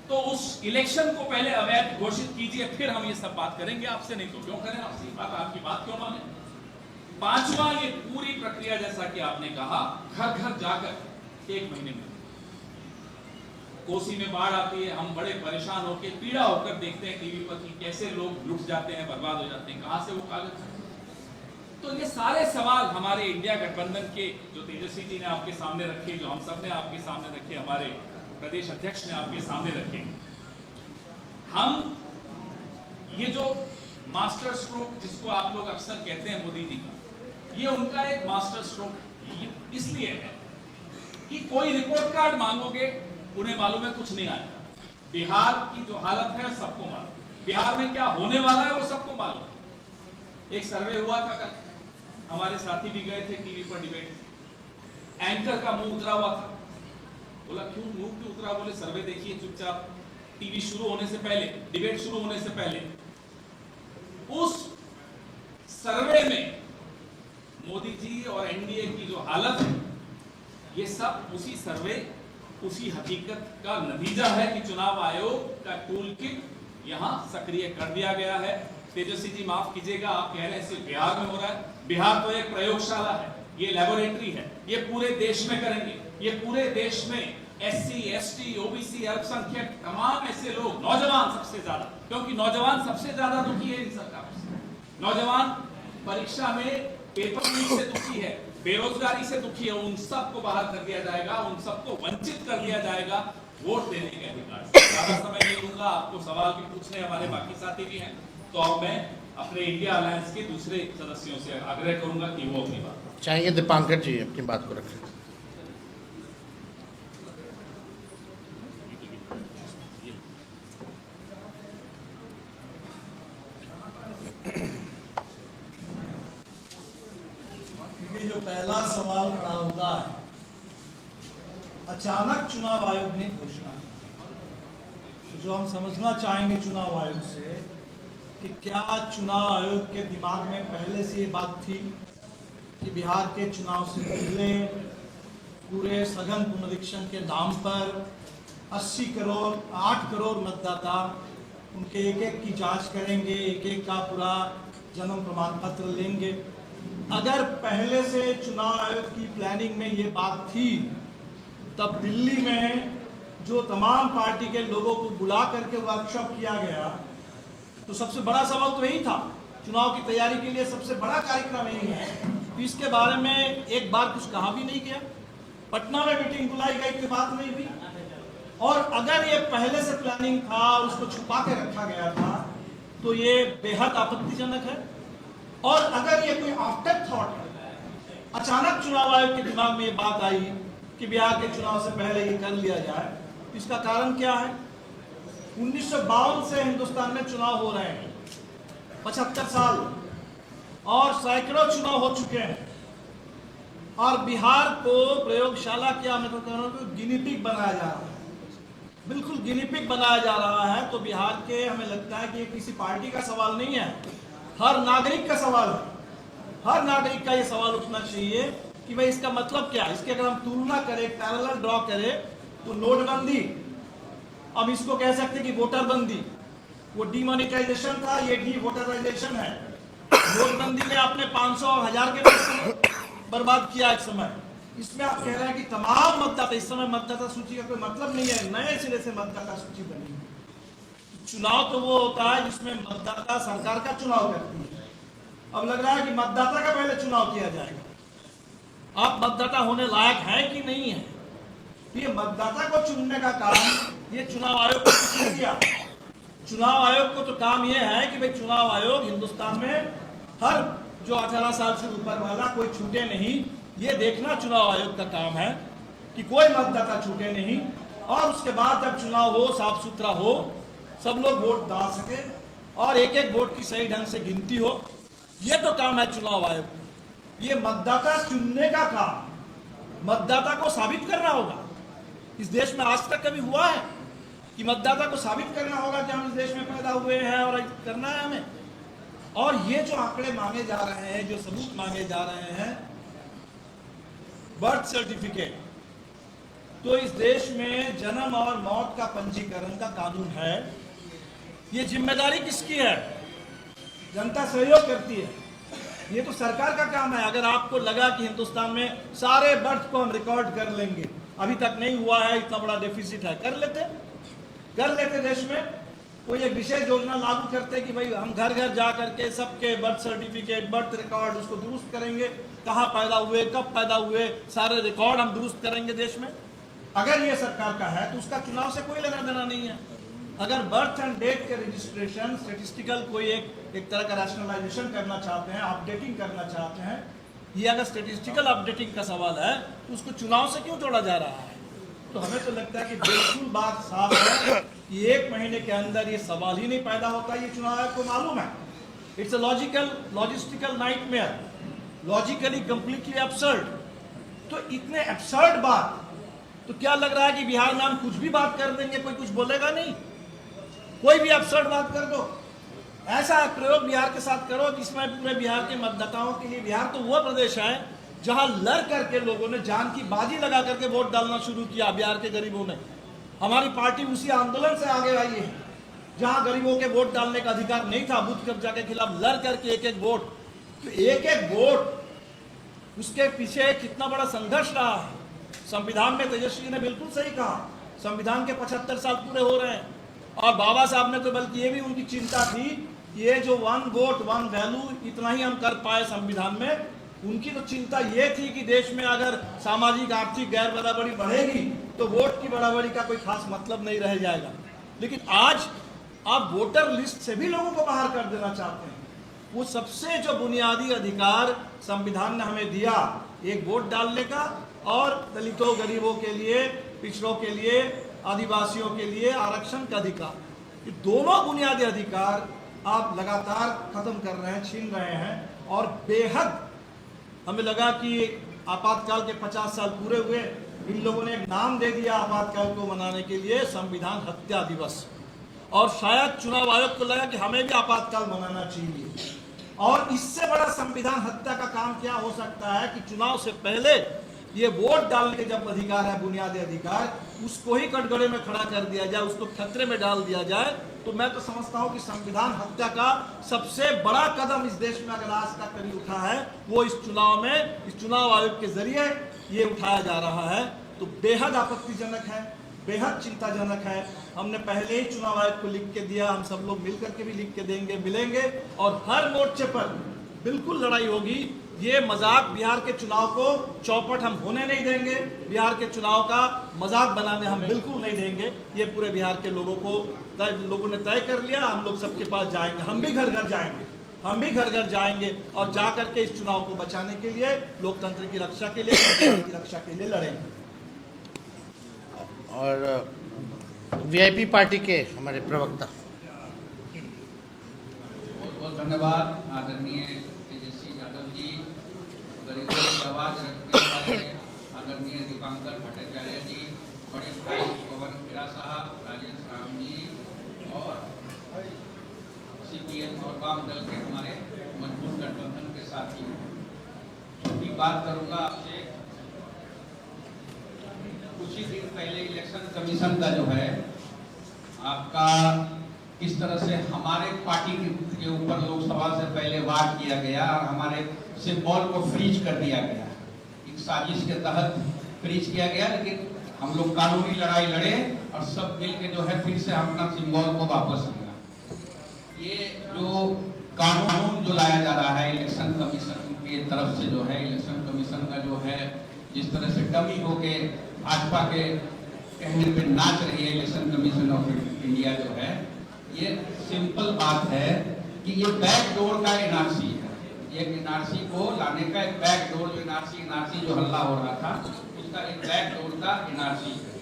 तो उस इलेक्शन को पहले अवैध घोषित कीजिए, फिर हम ये सब बात करेंगे आपसे। नहीं तो क्यों करें आपसे बात, आपकी बात क्यों माने? 5वां, ये पूरी प्रक्रिया जैसा कि आपने कहा, घर घर जाकर 1 महीने में। कोसी में बाढ़ आती है, हम बड़े परेशान होकर, पीड़ा होकर देखते हैं टीवी पर कि कैसे लोग लुट जाते हैं, बर्बाद हो जाते हैं, कहां से वो कागज। तो ये सारे सवाल हमारे इंडिया गठबंधन के, जो तेजस्वी जी ने आपके सामने रखे, जो हम सब ने आपके सामने रखे, हमारे प्रदेश अध्यक्ष ने आपके सामने रखे। हम ये जो मास्टर स्ट्रोक जिसको आप लोग अक्सर कहते हैं मोदी जी का, ये उनका एक मास्टर स्ट्रोक इसलिए है कि कोई रिपोर्ट कार्ड मांगोगे, उन्हें मालूम है कुछ नहीं आएगा। बिहार की जो हालत है सबको मालूम, बिहार में क्या होने वाला है वो सबको मालूम। एक सर्वे हुआ था कल, हमारे साथी भी गए थे टीवी पर डिबेट, एंकर का मुंह उतरा हुआ था। बोला क्यों मुंह क्यों उतरा? बोले सर्वे देखिए चुपचाप टीवी शुरू होने से पहले, डिबेट शुरू होने से पहले, उस सर्वे में मोदी जी और एनडीए की जो हालत है, ये सब उसी सर्वे, उसी हकीकत का नतीजा है कि चुनाव आयोग का टूल किट यहां सक्रिय कर दिया गया है। तेजस्वी जी माफ कीजिएगा, आप कह रहे हैं सिर्फ बिहार में हो रहा है। बिहार तो एक प्रयोगशाला है, ये लैबोरेटरी है, ये पूरे देश में करेंगे। ये पूरे देश में एससी, एसटी, ओबीसी, अल्पसंख्यक, तमाम ऐसे लोग, नौजवान सबसे ज्यादा, क्योंकि नौजवान सबसे ज्यादा दुखी है इन सरकारों से। नौजवान परीक्षा में पेपर लीक से दुखी है, बेरोजगारी से दुखी है, उन सबको बाहर कर दिया जाएगा, उन सबको वंचित कर दिया जाएगा वोट देने के अधिकार से। ज्यादा समय नहीं दूंगा, आपको सवाल भी पूछने हमारे बाकी साथी भी हैं, तो अब मैं अपने इंडिया अलायंस के दूसरे सदस्यों से आग्रह करूंगा कि वो अपनी बात चाहिए। दीपांकर जी अपनी बात को रखें। क्योंकि जो पहला सवाल खड़ा होता है, अचानक चुनाव आयोग ने घोषणा की। जो हम समझना चाहेंगे चुनाव आयोग से कि क्या चुनाव आयोग के दिमाग में पहले से ये बात थी कि बिहार के चुनाव से पहले पूरे सघन पुनरीक्षण के नाम पर 80 करोड़ 8 करोड़ मतदाता, उनके एक एक की जांच करेंगे, एक एक का पूरा जन्म प्रमाण पत्र लेंगे। अगर पहले से चुनाव आयोग की प्लानिंग में ये बात थी, तब दिल्ली में जो तमाम पार्टी के लोगों को बुला करके वर्कशॉप किया गया, तो सबसे बड़ा सवाल तो यही था। चुनाव की तैयारी के लिए सबसे बड़ा कार्यक्रम यही है, तो इसके बारे में एक बार कुछ कहा भी नहीं गया। पटना में मीटिंग बुलाई गई, कोई बात नहीं हुई। और अगर ये पहले से प्लानिंग था और उसको छुपा के रखा गया था, तो ये बेहद आपत्तिजनक है। और अगर ये कोई आफ्टर थॉट है, अचानक चुनाव आयोग के दिमाग में ये बात आई कि बिहार के चुनाव से पहले ये कर लिया जाए, इसका कारण क्या है? 1952 से हिंदुस्तान में चुनाव हो रहे हैं, 75 साल, और सैकड़ों चुनाव हो चुके हैं, और बिहार को प्रयोगशाला, क्या मैं तो कह रहा हूँ, गिनी पिग बनाया जा रहा है, बिल्कुल गिनी पिग बनाया जा रहा है। तो बिहार के, हमें लगता है कि ये किसी पार्टी का सवाल नहीं है, हर नागरिक का सवाल है। हर नागरिक का ये सवाल उठना चाहिए कि भाई इसका मतलब क्या है। इसकी अगर हम तुलना करें, पैरेलल ड्रॉ करें, तो नोटबंदी, अब इसको कह सकते हैं कि वोटर बंदी, वो डिमोनेटाइजेशन था, ये डी वोटराइजेशन है। नोटबंदी में आपने 500 और 1000 के पैसे बर्बाद किया एक समय। इसमें आप कह रहे हैं कि तमाम मतदाता, इस समय मतदाता सूची का कोई मतलब नहीं है, नए सिरे से मतदाता सूची बनी है। चुनाव तो वो होता है जिसमें मतदाता सरकार का चुनाव करती है। अब लग रहा है कि मतदाता का पहले चुनाव किया जाएगा। आप मतदाता होने लायक है कि नहीं है, ये मतदाता को चुनने का काम ये चुनाव आयोग को किसने दिया? चुनाव आयोग को तो काम ये है कि भाई चुनाव आयोग हिंदुस्तान में हर जो 18 साल से ऊपर वाला कोई छूटे नहीं, ये देखना चुनाव आयोग का काम है कि कोई मतदाता छूटे नहीं। और उसके बाद जब चुनाव हो, साफ सुथरा हो, सब लोग वोट डाल सके और एक एक वोट की सही ढंग से गिनती हो, ये तो काम है चुनाव आयोग को। ये मतदाता चुनने का काम मतदाता को साबित करना होगा। इस देश में आज तक कभी हुआ है कि मतदाता को साबित करना होगा कि हम इस देश में पैदा हुए हैं और करना है हमें? और ये जो आंकड़े मांगे जा रहे हैं, जो सबूत मांगे जा रहे हैं, बर्थ सर्टिफिकेट, तो इस देश में जन्म और मौत का पंजीकरण का कानून है। ये जिम्मेदारी किसकी है? जनता सहयोग करती है, ये तो सरकार का काम है। अगर आपको लगा कि हिंदुस्तान में सारे बर्थ को हम रिकॉर्ड कर लेंगे, अभी तक नहीं हुआ है, इतना बड़ा डेफिसिट है, कर लेते देश में कोई एक विशेष योजना लागू करते कि भाई हम घर घर जा करके सबके बर्थ सर्टिफिकेट, बर्थ रिकॉर्ड उसको दुरुस्त करेंगे, कहाँ पैदा हुए, कब पैदा हुए, सारे रिकॉर्ड हम दुरुस्त करेंगे देश में। अगर ये सरकार का है तो उसका चुनाव से कोई लेना देना नहीं है। अगर बर्थ एंड डेट के रजिस्ट्रेशन, स्टेटिस्टिकल कोई एक तरह का रैशनलाइजेशन करना चाहते हैं, अपडेटिंग करना चाहते हैं, ये अगर स्टेटिस्टिकल अपडेटिंग का सवाल है तो उसको चुनाव से क्यों जोड़ा जा रहा है? तो हमें तो लगता है कि बिल्कुल बात साफ है कि 1 महीने के अंदर ये सवाल ही नहीं पैदा होता। ये चुनाव आयोग को मालूम है। It's a logistical nightmare, logically completely absurd. तो इतने एब्सर्ड बात, तो क्या लग रहा है कि बिहार में हम कुछ भी बात कर देंगे, कोई कुछ बोलेगा नहीं? कोई भी अपसर्ड बात कर दो, ऐसा प्रयोग बिहार के साथ करो जिसमें पूरे बिहार के मतदाताओं के लिए, बिहार तो वो प्रदेश है जहां लड़ करके लोगों ने जान की बाजी लगा करके वोट डालना शुरू किया। बिहार के गरीबों ने, हमारी पार्टी उसी आंदोलन से आगे आई है जहां गरीबों के वोट डालने का अधिकार नहीं था, बूथ कब्जा के खिलाफ लड़ करके एक एक वोट, तो एक एक वोट उसके पीछे कितना बड़ा संघर्ष रहा है। संविधान में तेजस्वी ने बिल्कुल सही कहा, संविधान के 75 साल पूरे हो रहे हैं और बाबा साहब ने तो बल्कि ये भी उनकी चिंता थी, ये जो 1 वोट 1 वैल्यू इतना ही हम कर पाए संविधान में, उनकी तो चिंता ये थी कि देश में अगर सामाजिक आर्थिक गैर बराबरी बढ़ेगी तो वोट की बराबरी का कोई खास मतलब नहीं रह जाएगा। लेकिन आज आप वोटर लिस्ट से भी लोगों को बाहर कर देना चाहते हैं। वो सबसे जो बुनियादी अधिकार संविधान ने हमें दिया, एक वोट डालने का और दलितों गरीबों के लिए, पिछड़ों के लिए, आदिवासियों के लिए आरक्षण का अधिकार, ये दोनों बुनियादी अधिकार आप लगातार खत्म कर रहे हैं, छीन रहे हैं। और बेहद हमें लगा कि आपातकाल के 50 साल पूरे हुए, इन लोगों ने एक नाम दे दिया आपातकाल को मनाने के लिए, संविधान हत्या दिवस। और शायद चुनाव आयोग को लगा कि हमें भी आपातकाल मनाना चाहिए। और इससे बड़ा संविधान हत्या का काम क्या हो सकता है कि चुनाव से पहले ये वोट डालने के जब अधिकार है, बुनियादी अधिकार, उसको ही कटघरे में खड़ा कर दिया जाए, उसको खतरे में डाल दिया जाए। तो मैं तो समझता हूं कि संविधान हत्या का सबसे बड़ा कदम इस देश में अगर आज तक कभी उठा है, वो इस चुनाव में, इस चुनाव आयोग के जरिए ये उठाया जा रहा है। तो बेहद आपत्तिजनक है, बेहद चिंताजनक है। हमने पहले ही चुनाव आयोग को लिख के दिया, हम सब लोग मिलकर के भी लिख के देंगे, मिलेंगे और हर मोर्चे पर बिल्कुल लड़ाई होगी। ये मजाक, बिहार के चुनाव को चौपट हम होने नहीं देंगे, बिहार के चुनाव का मजाक बनाने हम बिल्कुल नहीं देंगे। ये पूरे बिहार के लोगों ने तय कर लिया, हम लोग सबके पास जाएंगे, हम भी घर घर जाएंगे, हम भी घर घर जाएंगे और जा करके इस चुनाव को बचाने के लिए, लोकतंत्र की रक्षा के लिए, की रक्षा के लिए लड़ेंगे। और वीआईपी पार्टी के हमारे प्रवक्ता। बहुत बहुत धन्यवाद आदरणीय तेजस्वी यादव जी, गरीबों की आवाज रखने वाले आदरणीय दीपांकर भट्टाचार्य जी, बड़े भाई पवन खेड़ा साहब, राजेश राम जी और सीपीएम और वाम दल के हमारे मजबूत गठबंधन के साथी। छोटी बात करूंगा आपसे, कुछ ही दिन पहले इलेक्शन कमीशन का जो है आपका किस तरह से हमारे पार्टी के ऊपर लोकसभा से पहले वार किया गया और हमारे सिंबल को फ्रीज कर दिया गया, एक साजिश के तहत फ्रीज किया गया। लेकिन हम लोग कानूनी लड़ाई लड़े और सब मिलकर जो है फिर से अपना सिंबल को वापस लिया। ये जो कानून जो लाया जा रहा है इलेक्शन कमीशन की तरफ से, जो है इलेक्शन कमीशन का जो है जिस तरह से डमी होके भाजपा के कहने पे नाच रही है इलेक्शन कमीशन ऑफ इंडिया, जो है ये सिंपल बात है कि ये बैकडोर का एनआरसी है। ये एनआरसी को लाने का एक बैकडोर, जो एनआरसी जो हल्ला हो रहा था उसका एक बैकडोर का एनआरसी है।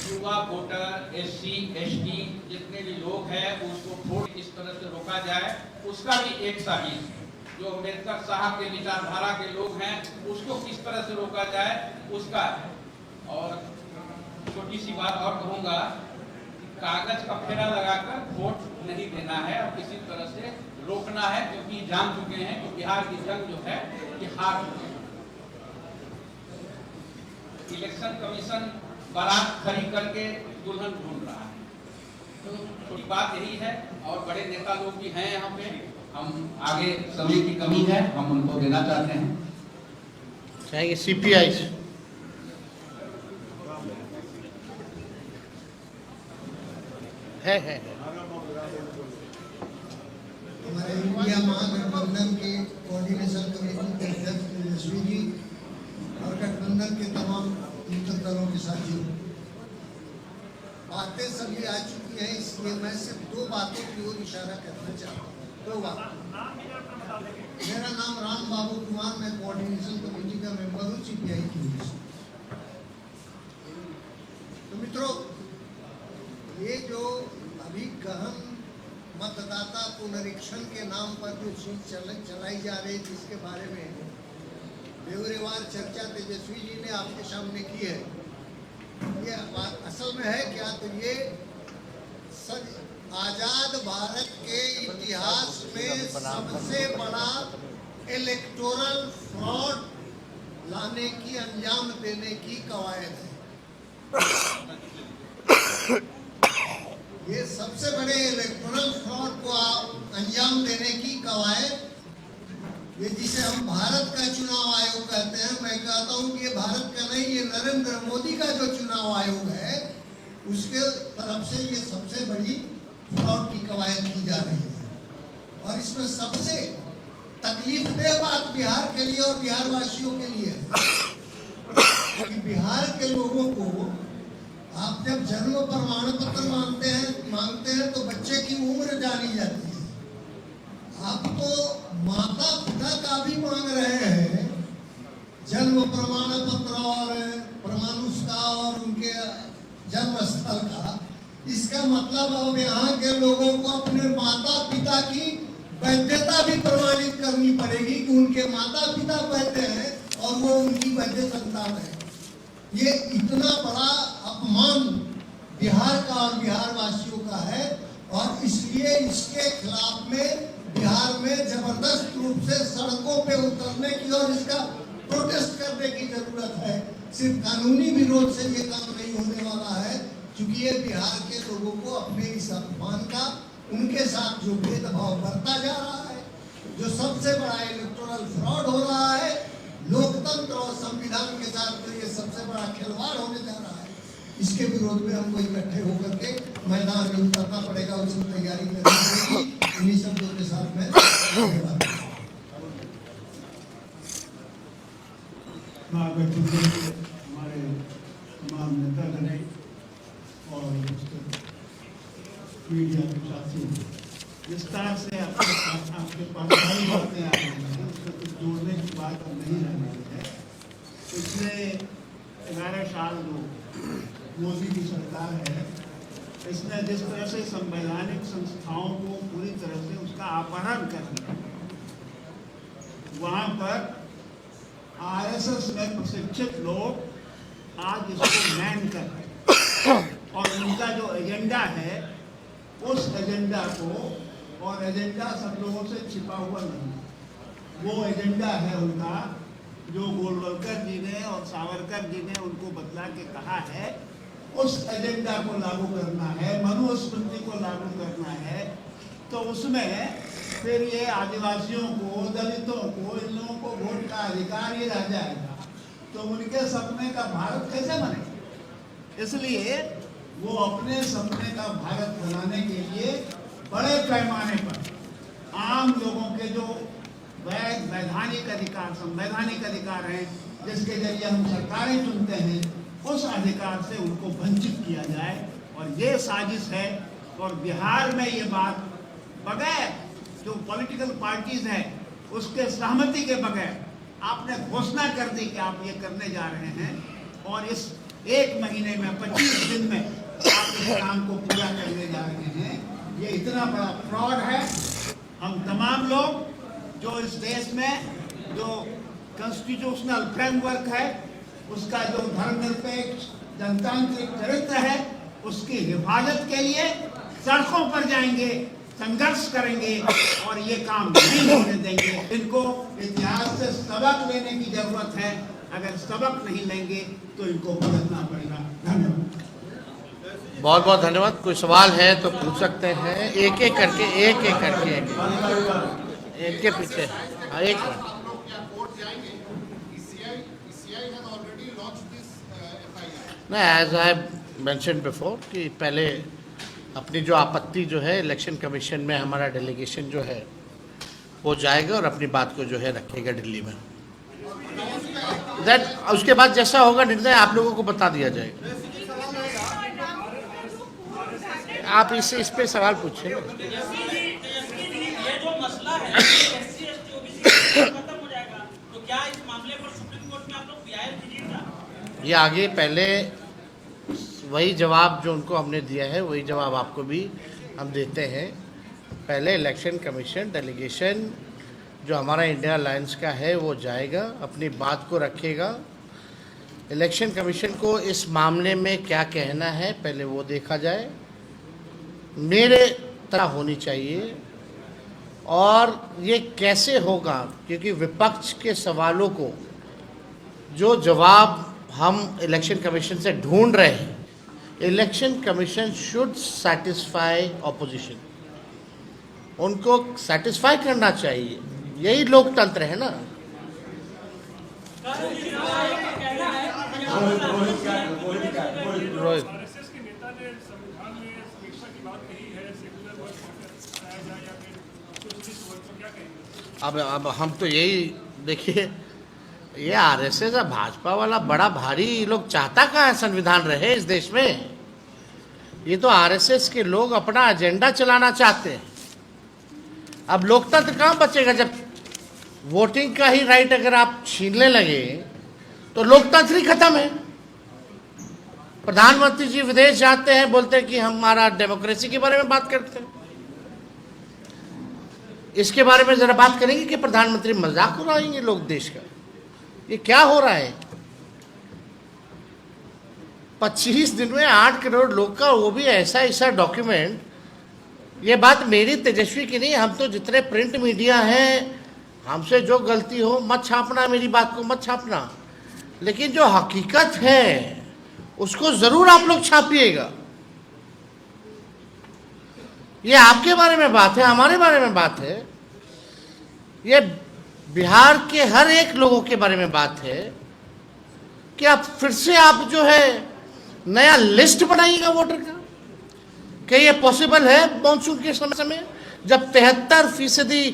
युवा वोटर, एससी, एसटी जितने भी लोग हैं उसको वोट इस तरह से रोका जाए, उसका भी एक साजिश है। जो अम्बेडकर साहब के विचारधारा के लोग हैं उसको किस तरह से रोका जाए, उसका है। और छोटी सी बात और कहूंगा, कागज का फेरा लगाकर वोट नहीं देना है और किसी तरह से रोकना है, क्योंकि जान चुके हैं कि बिहार की जंग जो है ये हार चुके हैं। इलेक्शन कमीशन बारात खड़ी करके दुल्हन ढूंढ रहा है। तो छोटी बात यही है और बड़े नेता लोग भी हैं यहाँ पे, हम आगे समय की कमी है, हम उनको देना चाहते हैं। चाहेंगे सीपीआई से है हमारे इंडिया महागठबंधन के कोऑर्डिनेशन कमेटी के अध्यक्ष तेजस्वी जी और गठबंधन के तमाम मित्र दलों के साथियों, बातें सभी आ चुकी हैं, इसलिए मैं सिर्फ 2 बातों की ओर इशारा करना चाहता हूँ। 2 बात। मेरा नाम राम बाबू कुमार, मैं कोऑर्डिनेशन कमेटी का मेंबर हूँ सीपीआई की ओर से। तो मित्रों, ये जो अभी गहन मतदाता पुनरीक्षण के नाम पर जो चीज चलाई जा रही, जिसके बारे में बेवरेवार चर्चा तेजस्वी जी ने आपके सामने की है, ये बात असल में है क्या? तो ये आजाद भारत के इतिहास में सबसे बड़ा इलेक्टोरल फ्रॉड लाने की, अंजाम देने की कवायद है। ये सबसे बड़े इलेक्टोरल फ्रॉड को अंजाम देने की कवायद, ये जिसे हम भारत का चुनाव आयोग कहते हैं, मैं कहता हूं कि ये भारत का नहीं, ये नरेंद्र मोदी का जो चुनाव आयोग है उसके तरफ से ये सबसे बड़ी फ्रॉड की कवायद की जा रही है। और इसमें सबसे तकलीफदेह बात बिहार के लिए और बिहार वासियों के लिए है कि बिहार के लोगों को आप जब जन्म प्रमाण पत्र मांगते हैं तो बच्चे की उम्र जानी जाती है। आप तो माता पिता का भी मांग रहे हैं, जन्म प्रमाण पत्र और प्रमाणुष का और उनके जन्म स्थल का। इसका मतलब अब यहाँ के लोगों को अपने माता पिता की वैधता भी प्रमाणित करनी पड़ेगी कि उनके माता पिता वैध हैं और वो उनकी वैध संतान है। ये इतना बड़ा अपमान बिहार का और बिहार वासियों का है और इसलिए इसके खिलाफ में बिहार में जबरदस्त रूप से सड़कों पे उतरने की और इसका प्रोटेस्ट करने की जरूरत है। सिर्फ कानूनी विरोध से ये काम नहीं होने वाला है, क्योंकि ये बिहार के लोगों को अपने इस अपमान का, उनके साथ जो भेदभाव बढ़ता जा रहा है, जो सबसे बड़ा इलेक्टोरल फ्रॉड हो रहा है, लोकतंत्र और संविधान के साथ जो ये सबसे बड़ा खिलवाड़ होने जा रहा है, इसके विरोध में हमको इकट्ठे होकर के मैदान में उतरना पड़ेगा, उसकी तैयारी करनी पड़ेगी। इन्हीं शब्दों के साथ मैं धन्यवाद। हमारे तमाम नेतागण और मीडिया के साथी विस्तार से आपके पास सारी बातें आ रही हैं, उसमें कुछ जोड़ने की बात अब नहीं रह गई है। पिछले 11 साल जो मोदी की सरकार है, इसने जिस तरह से संवैधानिक संस्थाओं को पूरी तरह से उसका अपहरण कर दिया, वहाँ पर आरएसएस में प्रशिक्षित लोग आज इसको मैन कर रहे हैं और उनका जो एजेंडा है उस एजेंडा को, और एजेंडा सब लोगों से छिपा हुआ नहीं, वो एजेंडा है उनका जो गोलवलकर जी ने और सावरकर जी ने उनको बतला के कहा है, उस एजेंडा को लागू करना है, मनुस्मृति को लागू करना है। तो उसमें फिर ये आदिवासियों को, दलितों को, इन लोगों को वोट का अधिकार ही रह जाएगा, तो उनके सपने का भारत कैसे बनेगा? इसलिए वो अपने सपने का भारत बनाने के लिए बड़े पैमाने पर आम लोगों के जो वैधानिक अधिकार, संवैधानिक अधिकार हैं, जिसके जरिए हम सरकारें चुनते हैं, उस अधिकार से उनको वंचित किया जाए। और ये साजिश है। और बिहार में ये बात बगैर जो पॉलिटिकल पार्टीज हैं उसके सहमति के बगैर आपने घोषणा कर दी कि आप ये करने जा रहे हैं, और इस 1 महीने में 25 दिन में आप इस काम को पूरा करने जा रहे हैं। ये इतना बड़ा फ्रॉड है। हम तमाम लोग जो इस देश में जो कॉन्स्टिट्यूशनल फ्रेमवर्क है, उसका जो धर्मनिरपेक्ष जनतांत्रिक चरित्र है, उसकी हिफाजत के लिए सड़कों पर जाएंगे, संघर्ष करेंगे और ये काम नहीं होने देंगे। इनको इतिहास से सबक लेने की जरूरत है। अगर सबक नहीं लेंगे तो इनको बदलना पड़ेगा। धन्यवाद। बहुत बहुत धन्यवाद। कोई सवाल है तो पूछ सकते हैं, एक एक करके एक के पीछे। एक नहीं, एज आई मेंशन बिफोर कि पहले अपनी जो आपत्ति जो है इलेक्शन कमीशन में हमारा डेलीगेशन जो है वो जाएगा और अपनी बात को जो है रखेगा दिल्ली में। दैट उसके बाद जैसा होगा निर्णय आप लोगों को बता दिया जाएगा। आप इस पे सवाल पूछिए ना। ये जो मसला है SC ST OBC खत्म हो जाएगा, तो क्या इस मामले पर सुप्रीम कोर्ट में आप लोग PIL दीजिएगा? ये आगे पहले वही जवाब जो उनको हमने दिया है वही जवाब आपको भी हम देते हैं। पहले इलेक्शन कमीशन डेलीगेशन जो हमारा इंडिया अलायंस का है वो जाएगा, अपनी बात को रखेगा। इलेक्शन कमीशन को इस मामले में क्या कहना है पहले वो देखा जाए, मेरे तरह होनी चाहिए। और ये कैसे होगा, क्योंकि विपक्ष के सवालों को जो जवाब हम इलेक्शन कमीशन से ढूंढ रहे हैं, election commission should satisfy opposition, उनको सेटिस्फाई करना चाहिए। यही लोकतंत्र है ना। रोहित, आरएसएस के नेता ने संविधान में समीक्षा की बात कही है, सेकुलर वर्ड बताया जाए या फिर सोशलिस्ट वर्ड को क्या कहेंगे? अब हम तो यही देखिए, ये आरएसएस और भाजपा वाला बड़ा भारी लोग चाहता कहाँ है संविधान रहे इस देश में। ये तो आरएसएस के लोग अपना एजेंडा चलाना चाहते हैं। अब लोकतंत्र कहाँ बचेगा जब वोटिंग का ही राइट अगर आप छीनने लगे, तो लोकतंत्र ही खत्म है। प्रधानमंत्री जी विदेश जाते हैं, बोलते हैं कि हमारा डेमोक्रेसी के बारे में बात करते हैं। इसके बारे में जरा बात करेंगे कि प्रधानमंत्री मजाक उड़ाएंगे लोग देश का। ये क्या हो रहा है? 25 दिन में 8 करोड़ लोग का, वो भी ऐसा डॉक्यूमेंट। ये बात मेरी तेजस्वी की नहीं, हम तो जितने प्रिंट मीडिया हैं, हमसे जो गलती हो मत छापना, मेरी बात को मत छापना, लेकिन जो हकीकत है उसको जरूर आप लोग छापिएगा। ये आपके बारे में बात है, हमारे बारे में बात है, ये बिहार के हर एक लोगों के बारे में बात है कि आप फिर से आप जो है नया लिस्ट बनाइएगा वोटर का। क्या ये पॉसिबल है मॉनसून के समय जब 73%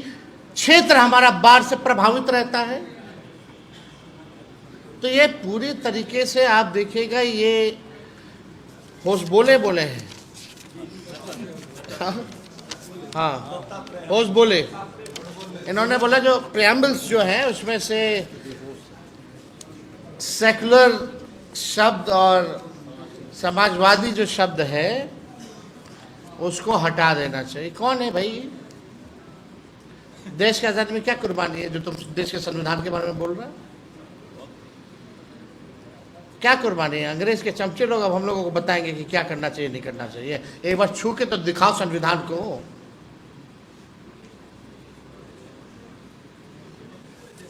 क्षेत्र हमारा बाढ़ से प्रभावित रहता है? तो ये पूरी तरीके से आप देखिएगा, ये होश बोले हैं। हाँ, होश बोले। इन्होंने बोला जो प्रियम्बल्स जो है उसमें से सेकुलर शब्द और समाजवादी जो शब्द है उसको हटा देना चाहिए। कौन है भाई? देश की आजादी में क्या कुर्बानी है जो तुम देश के संविधान के बारे में बोल रहे हो? क्या कुर्बानी है? अंग्रेज के चमचे लोग अब हम लोगों को बताएंगे कि क्या करना चाहिए, नहीं करना चाहिए। एक बार छू के तो दिखाओ संविधान को।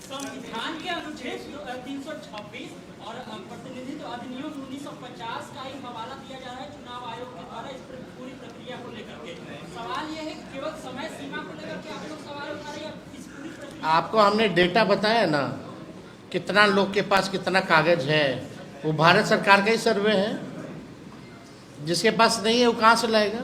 संविधान के अनुच्छेद 326 और प्रतिनिधित्व अधिनियम 1950 का ही हवाला दिया जा रहा है चुनाव आयोग के द्वारा इस पूरी प्रक्रिया को लेकर के। सवाल यह है कि केवल समय सीमा को लेकर के आप लोग सवाल उठा रहे हैं, इस पूरी प्रक्रिया। आपको हमने डेटा बताया ना, कितना लोग के पास कितना कागज है, वो भारत सरकार का ही सर्वे है। जिसके पास नहीं है वो कहाँ से लाएगा?